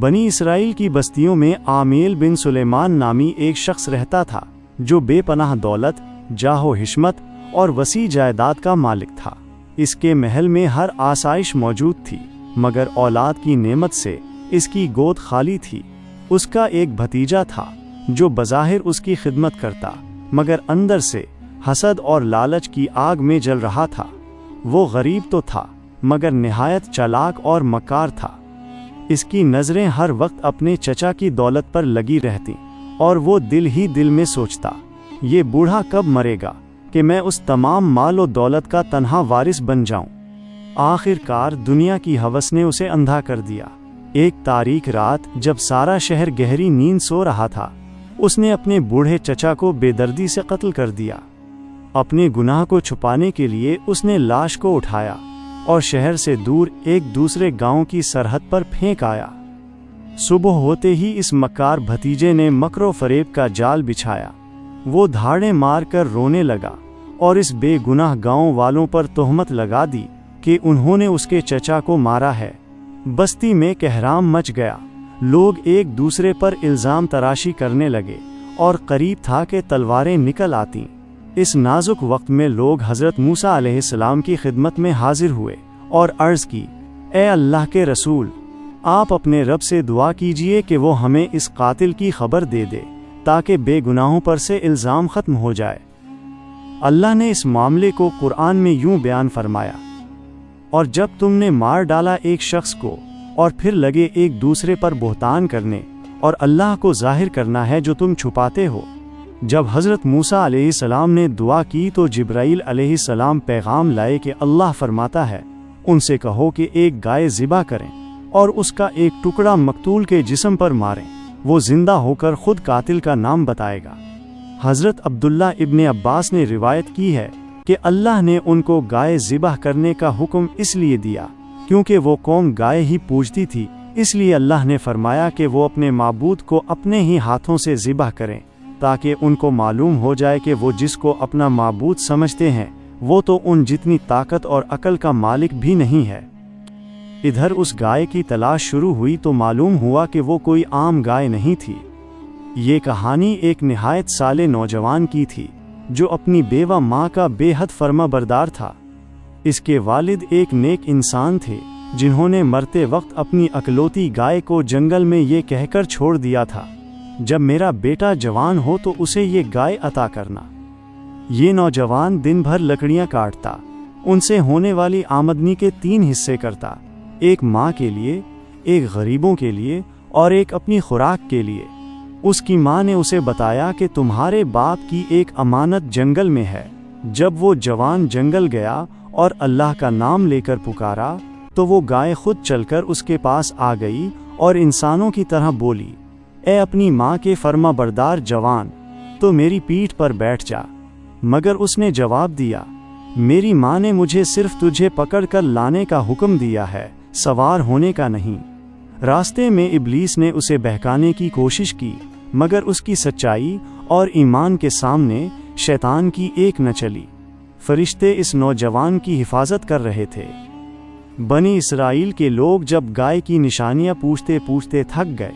بنی اسرائیل کی بستیوں میں عامیل بن سلیمان نامی ایک شخص رہتا تھا جو بے پناہ دولت، جاہ و حشمت اور وسیع جائیداد کا مالک تھا۔ اس کے محل میں ہر آسائش موجود تھی، مگر اولاد کی نعمت سے اس کی گود خالی تھی۔ اس کا ایک بھتیجا تھا جو بظاہر اس کی خدمت کرتا، مگر اندر سے حسد اور لالچ کی آگ میں جل رہا تھا۔ وہ غریب تو تھا، مگر نہایت چالاک اور مکار تھا۔ اس کی نظریں ہر وقت اپنے چچا کی دولت پر لگی رہتی، اور وہ دل ہی دل میں سوچتا، یہ بوڑھا کب مرے گا کہ میں اس تمام مال و دولت کا تنہا وارث بن جاؤں۔ آخر کار دنیا کی ہوس نے اسے اندھا کر دیا۔ ایک تاریک رات جب سارا شہر گہری نیند سو رہا تھا، اس نے اپنے بوڑھے چچا کو بے دردی سے قتل کر دیا۔ اپنے گناہ کو چھپانے کے لیے اس نے لاش کو اٹھایا اور شہر سے دور ایک دوسرے گاؤں کی سرحد پر پھینک آیا۔ صبح ہوتے ہی اس مکار بھتیجے نے مکر و فریب کا جال بچھایا۔ وہ دھاڑیں مار کر رونے لگا اور اس بے گناہ گاؤں والوں پر تہمت لگا دی کہ انہوں نے اس کے چچا کو مارا ہے۔ بستی میں کہرام مچ گیا۔ لوگ ایک دوسرے پر الزام تراشی کرنے لگے اور قریب تھا کہ تلواریں نکل آتیں۔ اس نازک وقت میں لوگ حضرت موسیٰ علیہ السلام کی خدمت میں حاضر ہوئے اور عرض کی، اے اللہ کے رسول، آپ اپنے رب سے دعا کیجئے کہ وہ ہمیں اس قاتل کی خبر دے دے تاکہ بے گناہوں پر سے الزام ختم ہو جائے۔ اللہ نے اس معاملے کو قرآن میں یوں بیان فرمایا، اور جب تم نے مار ڈالا ایک شخص کو اور پھر لگے ایک دوسرے پر بہتان کرنے اور اللہ کو ظاہر کرنا ہے جو تم چھپاتے ہو۔ جب حضرت موسیٰ علیہ السلام نے دعا کی تو جبرائیل علیہ السلام پیغام لائے کہ اللہ فرماتا ہے، ان سے کہو کہ ایک گائے ذبح کریں اور اس کا ایک ٹکڑا مقتول کے جسم پر ماریں، وہ زندہ ہو کر خود قاتل کا نام بتائے گا۔ حضرت عبداللہ ابن عباس نے روایت کی ہے کہ اللہ نے ان کو گائے ذبح کرنے کا حکم اس لیے دیا کیونکہ وہ قوم گائے ہی پوجتی تھی، اس لیے اللہ نے فرمایا کہ وہ اپنے معبود کو اپنے ہی ہاتھوں سے ذبح کریں تاکہ ان کو معلوم ہو جائے کہ وہ جس کو اپنا معبود سمجھتے ہیں وہ تو ان جتنی طاقت اور عقل کا مالک بھی نہیں ہے۔ ادھر اس گائے کی تلاش شروع ہوئی تو معلوم ہوا کہ وہ کوئی عام گائے نہیں تھی۔ یہ کہانی ایک نہایت صالح نوجوان کی تھی جو اپنی بیوہ ماں کا بے حد فرما بردار تھا۔ اس کے والد ایک نیک انسان تھے جنہوں نے مرتے وقت اپنی اکلوتی گائے کو جنگل میں یہ کہہ کر چھوڑ دیا تھا، جب میرا بیٹا جوان ہو تو اسے یہ گائے عطا کرنا۔ یہ نوجوان دن بھر لکڑیاں کاٹتا، ان سے ہونے والی آمدنی کے 3 حصے کرتا، ایک ماں کے لیے، ایک غریبوں کے لیے اور ایک اپنی خوراک کے لیے۔ اس کی ماں نے اسے بتایا کہ تمہارے باپ کی ایک امانت جنگل میں ہے۔ جب وہ جوان جنگل گیا اور اللہ کا نام لے کر پکارا تو وہ گائے خود چل کر اس کے پاس آ گئی اور انسانوں کی طرح بولی، اے اپنی ماں کے فرما بردار جوان، تو میری پیٹھ پر بیٹھ جا۔ مگر اس نے جواب دیا، میری ماں نے مجھے صرف تجھے پکڑ کر لانے کا حکم دیا ہے، سوار ہونے کا نہیں۔ راستے میں ابلیس نے اسے بہکانے کی کوشش کی، مگر اس کی سچائی اور ایمان کے سامنے شیطان کی ایک نہ چلی۔ فرشتے اس نوجوان کی حفاظت کر رہے تھے۔ بنی اسرائیل کے لوگ جب گائے کی نشانیاں پوچھتے پوچھتے تھک گئے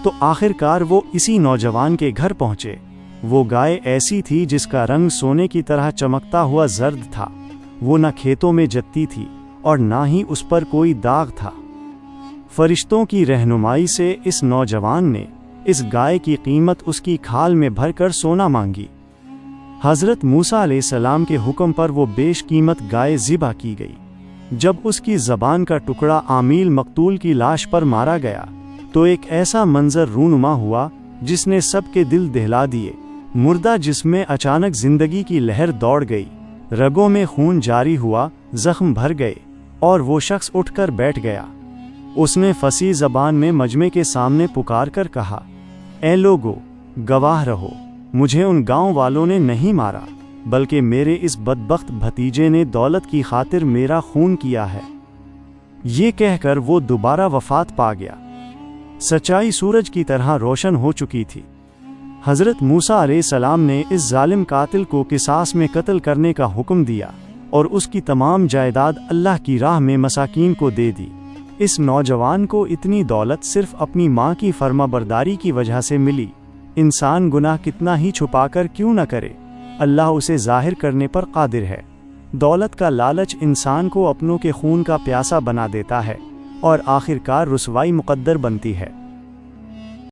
تو آخر کار وہ اسی نوجوان کے گھر پہنچے۔ وہ گائے ایسی تھی جس کا رنگ سونے کی طرح چمکتا ہوا زرد تھا، وہ نہ کھیتوں میں جتتی تھی اور نہ ہی اس پر کوئی داغ تھا۔ فرشتوں کی رہنمائی سے اس نوجوان نے اس گائے کی قیمت اس کی کھال میں بھر کر سونا مانگی۔ حضرت موسیٰ علیہ السلام کے حکم پر وہ بیش قیمت گائے ذبح کی گئی۔ جب اس کی زبان کا ٹکڑا عامیل مقتول کی لاش پر مارا گیا تو ایک ایسا منظر رونما ہوا جس نے سب کے دل دہلا دیے۔ مردہ جسم میں اچانک زندگی کی لہر دوڑ گئی، رگوں میں خون جاری ہوا، زخم بھر گئے اور وہ شخص اٹھ کر بیٹھ گیا۔ اس نے فصیح زبان میں مجمع کے سامنے پکار کر کہا، اے لوگو، گواہ رہو، مجھے ان گاؤں والوں نے نہیں مارا، بلکہ میرے اس بدبخت بھتیجے نے دولت کی خاطر میرا خون کیا ہے۔ یہ کہہ کر وہ دوبارہ وفات پا گیا۔ سچائی سورج کی طرح روشن ہو چکی تھی۔ حضرت موسیٰ علیہ السلام نے اس ظالم قاتل کو قصاص میں قتل کرنے کا حکم دیا اور اس کی تمام جائیداد اللہ کی راہ میں مساکین کو دے دی۔ اس نوجوان کو اتنی دولت صرف اپنی ماں کی فرما برداری کی وجہ سے ملی۔ انسان گناہ کتنا ہی چھپا کر کیوں نہ کرے، اللہ اسے ظاہر کرنے پر قادر ہے۔ دولت کا لالچ انسان کو اپنوں کے خون کا پیاسا بنا دیتا ہے اور آخر کار رسوائی مقدر بنتی ہے۔